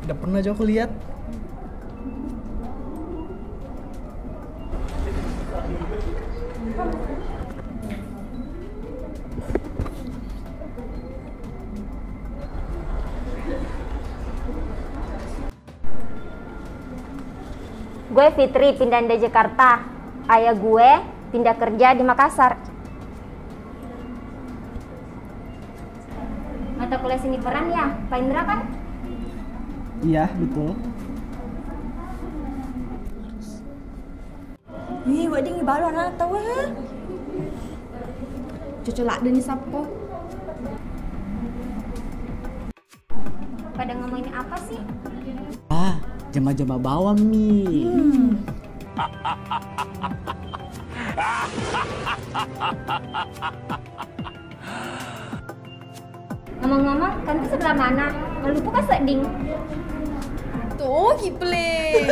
Tidak pernah Joko lihat. Gue Fitri, pindah dari Jakarta. Ayah gue pindah kerja di Makassar. Mata kuliah seni peran ya, Pak Indra kan? Iya, betul. Wih, buat dia baru anak tahu ha? Cocok lah dia ni siapa? Pada ngomongin apa sih? Ah, jema-jema bawang nih. Ngomong-ngomong, kan tuh sebelah mana? Maluku kan seding. Tuh, kiple.